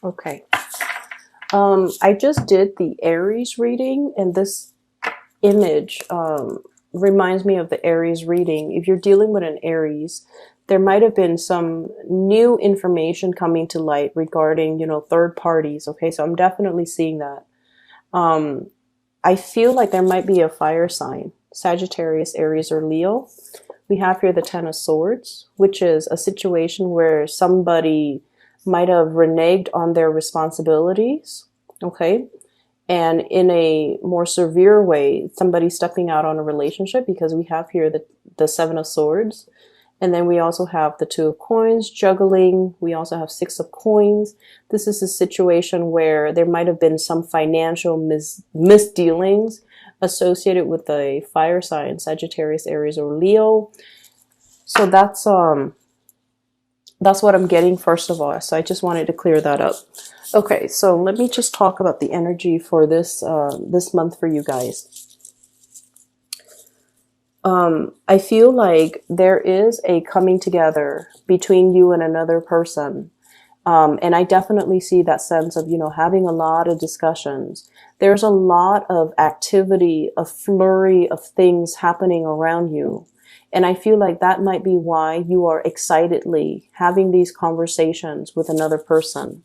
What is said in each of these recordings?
Okay. I just did the Aries reading, and this image reminds me of the Aries reading. If you're dealing with an Aries, there might have been some new information coming to light regarding, third parties. Okay, so I'm definitely seeing that. Um, I feel like there might be a fire sign, Sagittarius, Aries, or Leo. We have here the Ten of Swords, which is a situation where somebody might have reneged on their responsibilities. Okay, and in a more severe way, somebody stepping out on a relationship, because we have here the Seven of Swords. And then we also have the Two of Coins, juggling. We also have Six of Coins. This is a situation where there might have been some financial misdealings associated with the fire sign, Sagittarius, Aries, or Leo. So that's what I'm getting first of all. So I just wanted to clear that up. Okay, so let me just talk about the energy for this month for you guys. I feel like there is a coming together between you and another person. And I definitely see that sense of, having a lot of discussions. There's a lot of activity, a flurry of things happening around you. And I feel like that might be why you are excitedly having these conversations with another person.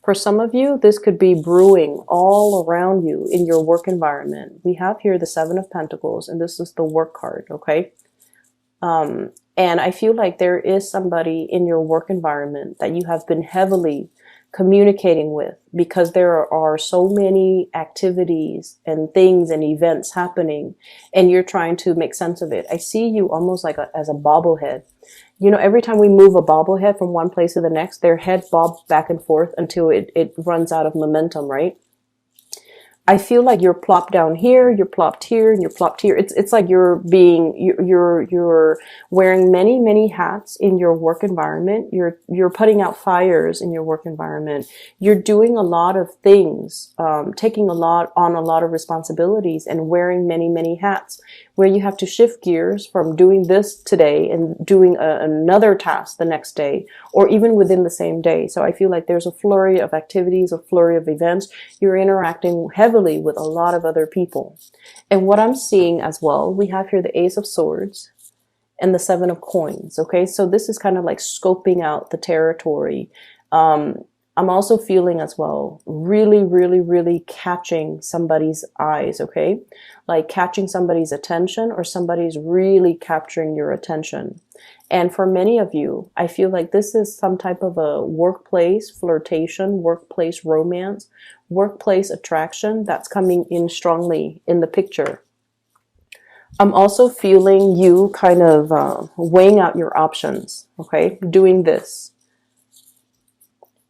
For some of you, this could be brewing all around you in your work environment. We have here the Seven of Pentacles, and this is the work card, okay? And I feel like there is somebody in your work environment that you have been heavily communicating with, because there are so many activities and things and events happening, and you're trying to make sense of it. I see you almost like as a bobblehead. Every time we move a bobblehead from one place to the next, their head bobs back and forth until it runs out of momentum, right? I feel like you're plopped down here, you're plopped here, and you're plopped here. It's like you're wearing many hats in your work environment. You're putting out fires in your work environment. You're doing a lot of things, taking a lot of responsibilities, and wearing many hats, where you have to shift gears from doing this today and doing another task the next day, or even within the same day. So I feel like there's a flurry of activities, a flurry of events. You're interacting heavily with a lot of other people. And what I'm seeing as well, we have here the Ace of Swords and the Seven of Coins. Okay, so this is kind of like scoping out the territory. I'm also feeling as well, really catching somebody's eyes, okay? Like catching somebody's attention, or somebody's really capturing your attention. And for many of you, I feel like this is some type of a workplace flirtation, workplace romance, workplace attraction that's coming in strongly in the picture. I'm also feeling you kind of weighing out your options, okay? Doing this,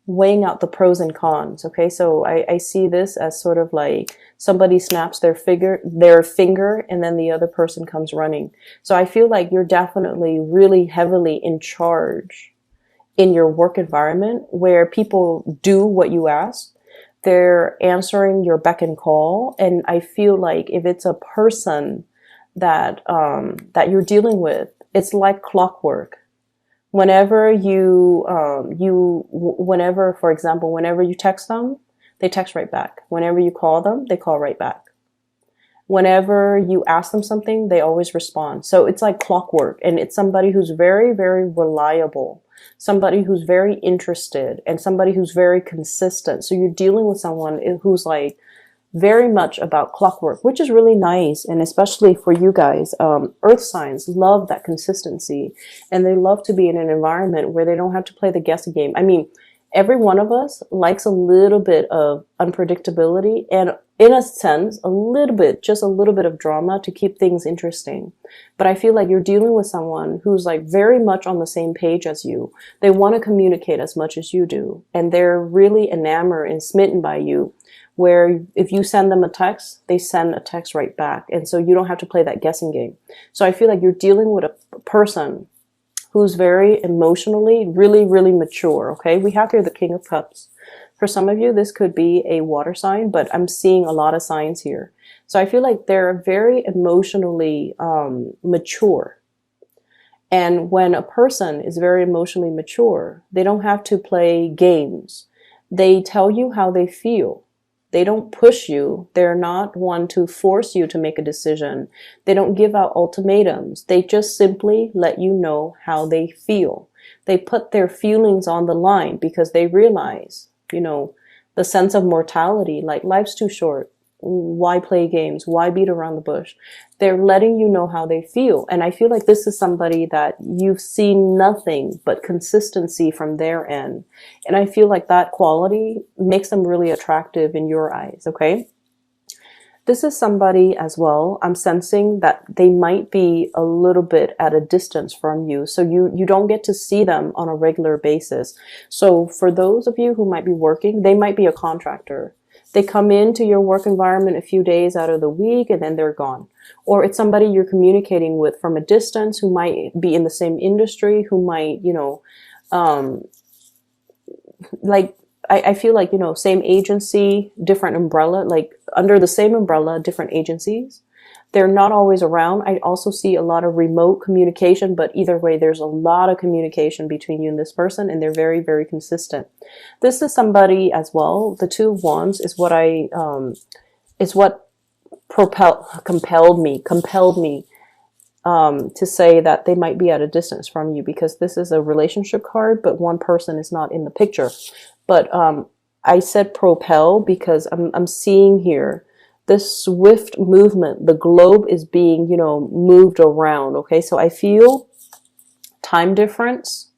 weighing out the pros and cons. Okay, so I see this as sort of like somebody snaps their finger, and then the other person comes running. So I feel like you're definitely really heavily in charge in your work environment, where people do what you ask. They're answering your beck and call. And I feel like if it's a person that you're dealing with, it's like clockwork. Whenever, for example, whenever you text them, they text right back. Whenever you call them, they call right back. Whenever you ask them something, they always respond. So it's like clockwork, and it's somebody who's very reliable, somebody who's very interested, and somebody who's very consistent. So you're dealing with someone who's like very much about clockwork, which is really nice. And especially for you guys, earth signs love that consistency, and they love to be in an environment where they don't have to play the guessing game. I mean, every one of us likes a little bit of unpredictability, and in a sense, just a little bit of drama to keep things interesting. But I feel like you're dealing with someone who's like very much on the same page as you. They want to communicate as much as you do, and they're really enamored and smitten by you, where if you send them a text, they send a text right back. And so you don't have to play that guessing game. So I feel like you're dealing with a person who's very emotionally, really mature, okay? We have here the King of Cups. For some of you, this could be a water sign, but I'm seeing a lot of signs here. So I feel like they're very emotionally mature. And when a person is very emotionally mature, they don't have to play games. They tell you how they feel. They don't push you. They're not one to force you to make a decision. They don't give out ultimatums. They just simply let you know how they feel. They put their feelings on the line because they realize, the sense of mortality, like life's too short. Why play games? Why beat around the bush? They're letting you know how they feel. And I feel like this is somebody that you've seen nothing but consistency from their end. And I feel like that quality makes them really attractive in your eyes, okay? This is somebody as well, I'm sensing that they might be a little bit at a distance from you. So you don't get to see them on a regular basis. So for those of you who might be working, they might be a contractor. They come into your work environment a few days out of the week and then they're gone. Or it's somebody you're communicating with from a distance who might be in the same industry, who might, like, I feel like, same agency, different umbrella, like under the same umbrella, different agencies. They're not always around. I also see a lot of remote communication, but either way, there's a lot of communication between you and this person, and they're very, very consistent. This is somebody as well. The Two of Wands is what is what compelled me to say that they might be at a distance from you, because this is a relationship card, but one person is not in the picture. But I said propel because I'm seeing here this swift movement. The globe is being, moved around. Okay, so I feel time difference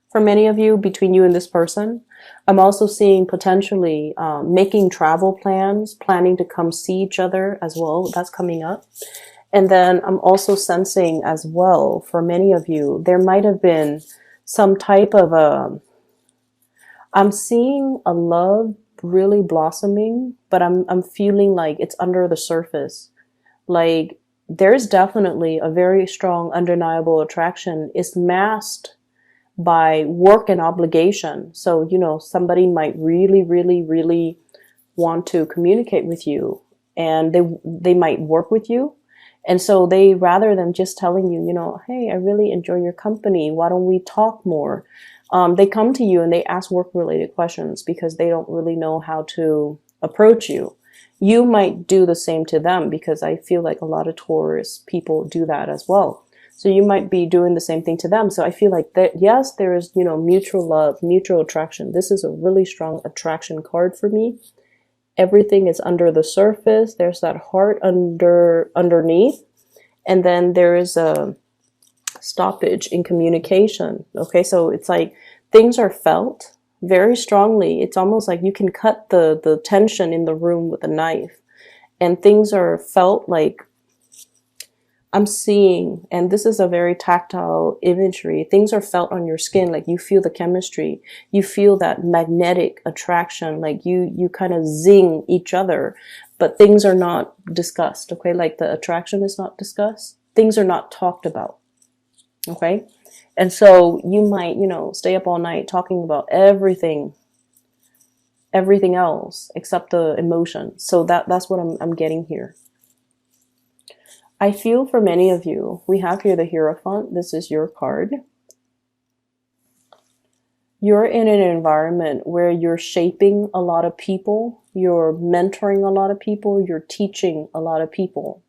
for many of you between you and this person. I'm also seeing potentially making travel plans, planning to come see each other as well. That's coming up. And then I'm also sensing as well, for many of you, there might have been some type of I'm seeing a love really blossoming, but I'm feeling like it's under the surface. Like there's definitely a very strong undeniable attraction. It's masked by work and obligation. So, somebody might really, really, really want to communicate with you, and they might work with you. And so they, rather than just telling you, hey, I really enjoy your company, why don't we talk more? They come to you and they ask work-related questions because they don't really know how to approach you. You might do the same to them, because I feel like a lot of Taurus people do that as well. So you might be doing the same thing to them. So I feel like that, yes, there is, mutual love, mutual attraction. This is a really strong attraction card for me. Everything is under the surface. There's that heart underneath. And then there is a stoppage in communication. Okay, so it's like things are felt very strongly. It's almost like you can cut the tension in the room with a knife, and things are felt like, I'm seeing, and this is a very tactile imagery, things are felt on your skin, like you feel the chemistry, you feel that magnetic attraction, like you kind of zing each other, but things are not discussed. Okay, like the attraction is not discussed, things are not talked about. Okay, and so you might, stay up all night talking about everything else except the emotion. So that's what I'm getting here. I feel for many of you, we have here the Hierophant. This is your card. You're in an environment where you're shaping a lot of people, you're mentoring a lot of people, you're teaching a lot of people.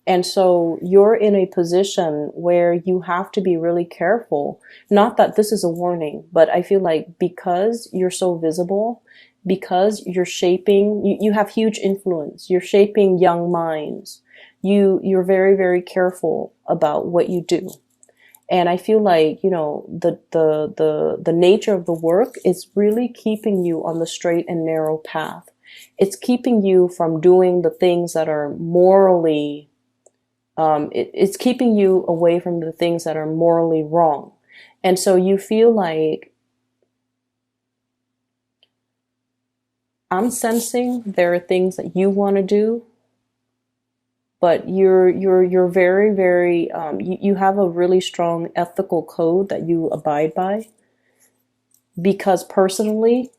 And so you're in a position where you have to be really careful. Not that this is a warning, but I feel like because you're so visible, because you're shaping, you have huge influence, you're shaping young minds. You're very, very careful about what you do. And I feel like, the nature of the work is really keeping you on the straight and narrow path. It's keeping you from doing the things that are morally, it's keeping you away from the things that are morally wrong. And so you feel like, I'm sensing there are things that you want to do, but you're very, very, you have a really strong ethical code that you abide by, because personally,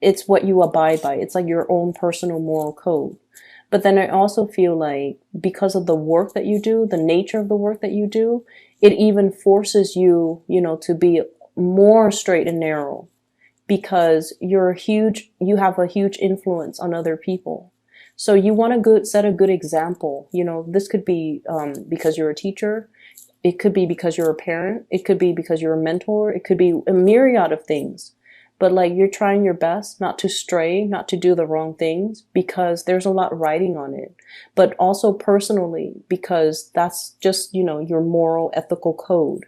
it's what you abide by. It's like your own personal moral code. But then I also feel like because of the work that you do, the nature of the work that you do, it even forces you, to be more straight and narrow. because you have a huge influence on other people. So you want to set a good example. This could be because you're a teacher. It could be because you're a parent. It could be because you're a mentor. It could be a myriad of things. But like, you're trying your best not to stray, not to do the wrong things, because there's a lot riding on it. But also personally, because that's just, your moral, ethical code.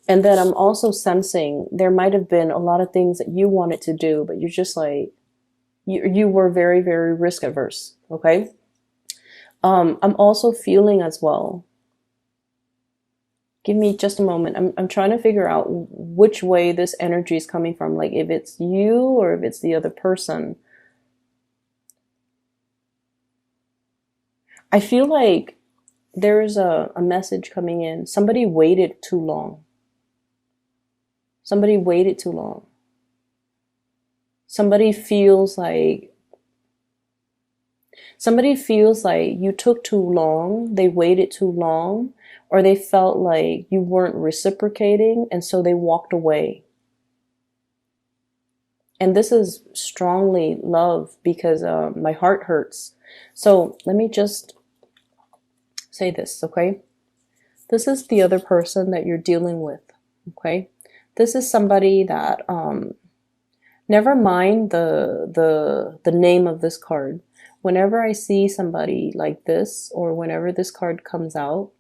And then I'm also sensing there might have been a lot of things that you wanted to do, but you're just like, you were very, very risk averse. Okay. I'm also feeling as well. Give me just a moment. I'm trying to figure out which way this energy is coming from. Like, if it's you or if it's the other person. I feel like there's a message coming in. Somebody waited too long. Somebody waited too long. Somebody feels like you took too long, they waited too long, or they felt like you weren't reciprocating, and so they walked away. And this is strongly love, because my heart hurts. So let me just say this, okay? This is the other person that you're dealing with, okay? This is somebody that, never mind the name of this card. Whenever I see somebody like this, or whenever this card comes out,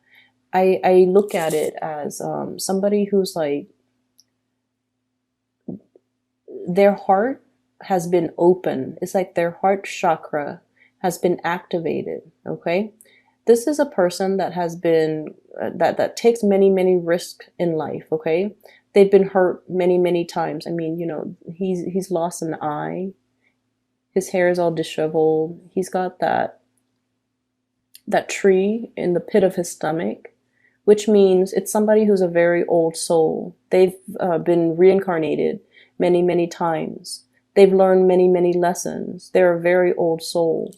I look at it as somebody who's like, their heart has been open. It's like their heart chakra has been activated, okay? This is a person that has been, that takes many, many risks in life, okay? They've been hurt many, many times. I mean, he's lost an eye. His hair is all disheveled. He's got that tree in the pit of his stomach, which means it's somebody who's a very old soul. They've been reincarnated many, many times. They've learned many, many lessons. They're a very old soul.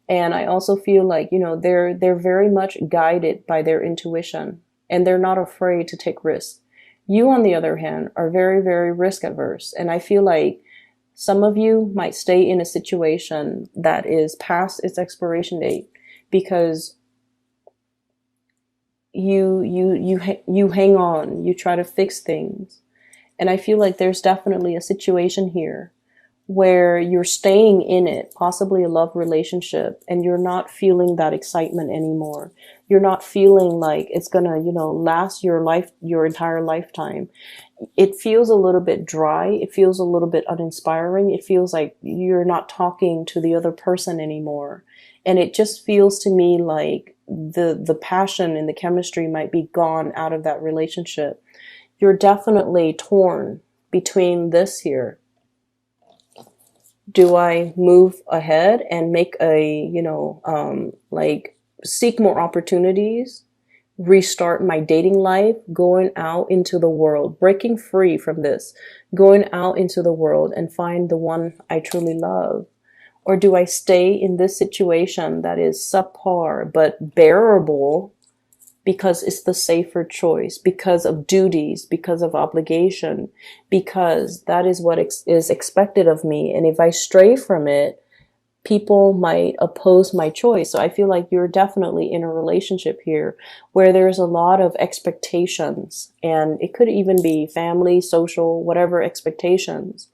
And I also feel like, they're very much guided by their intuition, and they're not afraid to take risks. You, on the other hand, are very, very risk averse. And I feel like some of you might stay in a situation that is past its expiration date, because you hang on, you try to fix things. And I feel like there's definitely a situation here where you're staying in it, possibly a love relationship, and you're not feeling that excitement anymore. You're not feeling like it's gonna, last your entire lifetime. It feels a little bit dry. It feels a little bit uninspiring. It feels like you're not talking to the other person anymore. And it just feels to me like the passion and the chemistry might be gone out of that relationship. You're definitely torn between this here. Do I move ahead and make seek more opportunities, restart my dating life, going out into the world, breaking free from this, going out into the world and find the one I truly love? Or do I stay in this situation that is subpar but bearable because it's the safer choice, because of duties, because of obligation, because that is what is expected of me. And if I stray from it, people might oppose my choice. So I feel like you're definitely in a relationship here where there's a lot of expectations, and it could even be family, social, whatever expectations.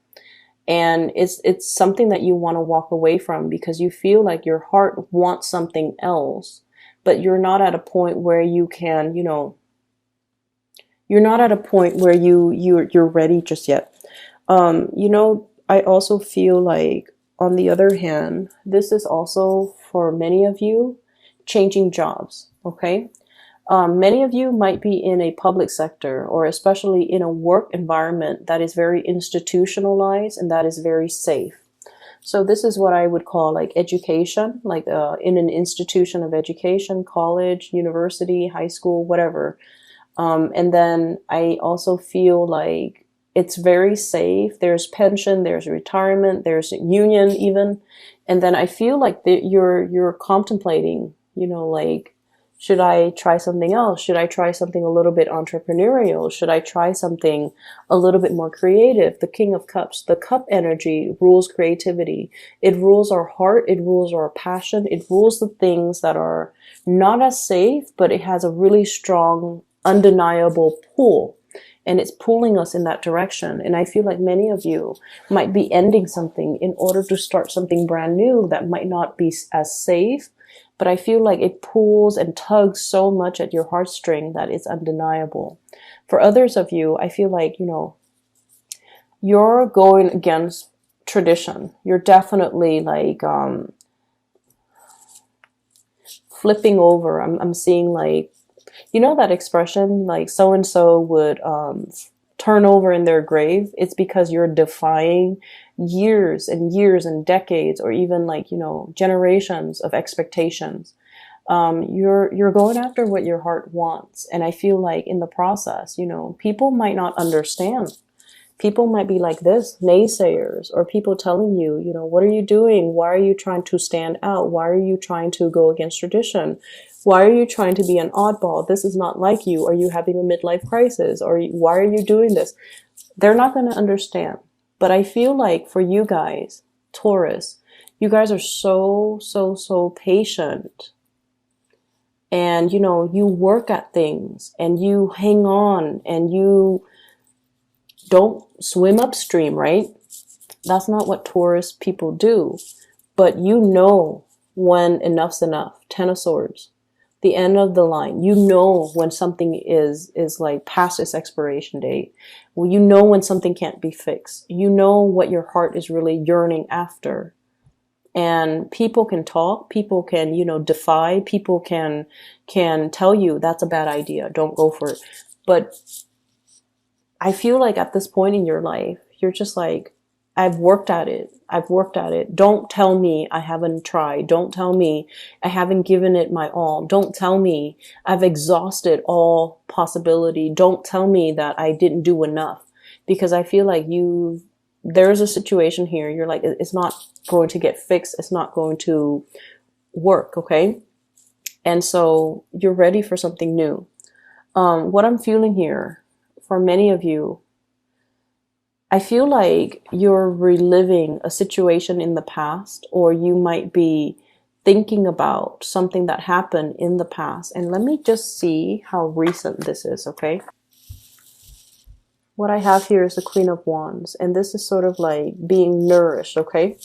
And it's something that you want to walk away from because you feel like your heart wants something else, but you're not at a point where you can, you're not at a point where you're ready just yet. I also feel like, on the other hand, this is also for many of you changing jobs. Okay. Many of you might be in a public sector, or especially in a work environment that is very institutionalized and that is very safe. So this is what I would call like education, like in an institution of education, college, university, high school, whatever. And then I also feel like it's very safe. There's pension, there's retirement, there's union even. And then I feel like that you're contemplating, Should I try something else? Should I try something a little bit entrepreneurial? Should I try something a little bit more creative? The King of Cups, the cup energy rules creativity. It rules our heart. It rules our passion. It rules the things that are not as safe, but it has a really strong, undeniable pull. And it's pulling us in that direction. And I feel like many of you might be ending something in order to start something brand new that might not be as safe. But I feel like it pulls and tugs so much at your heartstring that it's undeniable. For others of you, I feel like, you're going against tradition. You're definitely like flipping over. I'm seeing like, that expression, like so-and-so would turn over in their grave. It's because you're defying years and years and decades, or even like, generations of expectations. You're going after what your heart wants. And I feel like in the process, people might not understand. People might be like this, naysayers, or people telling you, what are you doing? Why are you trying to stand out? Why are you trying to go against tradition? Why are you trying to be an oddball? This is not like you. Are you having a midlife crisis? Or why are you doing this? They're not going to understand. But I feel like for you guys, Taurus, you guys are so, so, so patient. And, you work at things and you hang on and you don't swim upstream, right? That's not what Taurus people do. But when enough's enough. Ten of Swords. The end of the line. When something is like past its expiration date. Well, when something can't be fixed. What your heart is really yearning after. And people can talk, people can, defy, people can tell you that's a bad idea, don't go for it. But I feel like at this point in your life, you're just like, I've worked at it. Don't tell me I haven't tried. Don't tell me I haven't given it my all. Don't tell me I've exhausted all possibility. Don't tell me that I didn't do enough. Because I feel like there's a situation here. You're like, it's not going to get fixed. It's not going to work. Okay. And so you're ready for something new. What I'm feeling here for many of you, I feel like you're reliving a situation in the past, or you might be thinking about something that happened in the past. And let me just see how recent this is, okay? What I have here is the Queen of Wands, and this is sort of like being nourished, okay?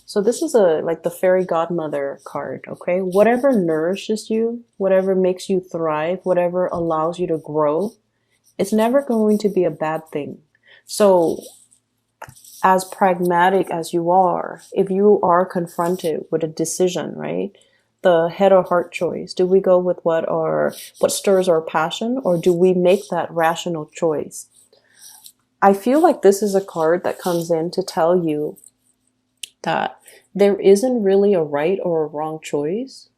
So this is like the fairy godmother card, okay? Whatever nourishes you, whatever makes you thrive, whatever allows you to grow, it's never going to be a bad thing. So as pragmatic as you are, if you are confronted with a decision, right? The head or heart choice. Do we go with what stirs our passion, or do we make that rational choice? I feel like this is a card that comes in to tell you that there isn't really a right or a wrong choice.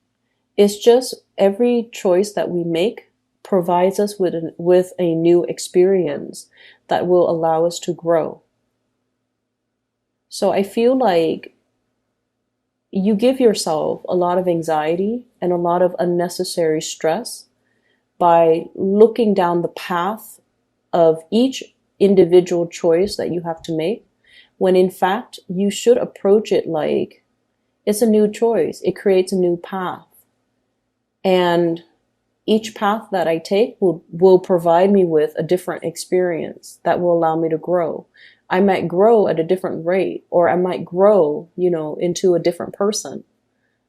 It's just every choice that we make provides us with a new experience that will allow us to grow. So I feel like you give yourself a lot of anxiety and a lot of unnecessary stress by looking down the path of each individual choice that you have to make, when in fact you should approach it like it's a new choice. It creates a new path. And each path that I take will provide me with a different experience that will allow me to grow. I might grow at a different rate, or I might grow, into a different person.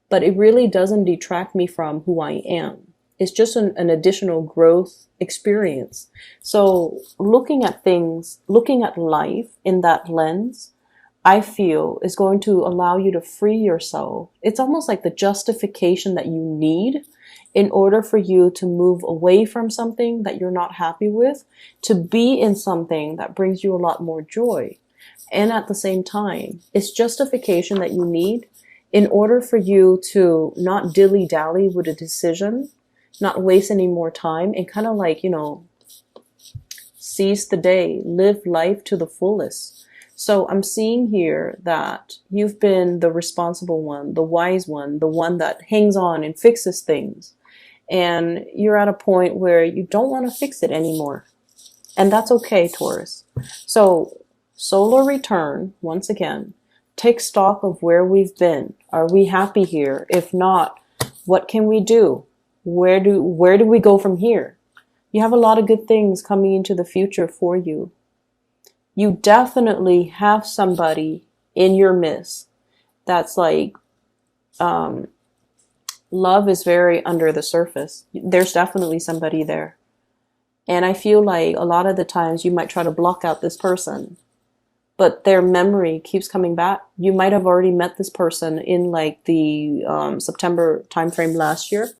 But it really doesn't detract me from who I am. It's just an additional growth experience. So looking at things, looking at life in that lens, I feel is going to allow you to free yourself. It's almost like the justification that you need in order for you to move away from something that you're not happy with, to be in something that brings you a lot more joy. And at the same time, it's justification that you need in order for you to not dilly-dally with a decision, not waste any more time, and kind of like, seize the day, live life to the fullest. So I'm seeing here that you've been the responsible one, the wise one, the one that hangs on and fixes things. and you're at a point where you don't want to fix it anymore. And that's okay, Taurus. So, solar return, once again, take stock of where we've been. Are we happy here? If not, what can we do? Where do we go from here? You have a lot of good things coming into the future for you. You definitely have somebody in your midst that's like, love is very under the surface. There's definitely somebody there. And I feel like a lot of the times you might try to block out this person, but their memory keeps coming back. You might have already met this person in like the September timeframe last year.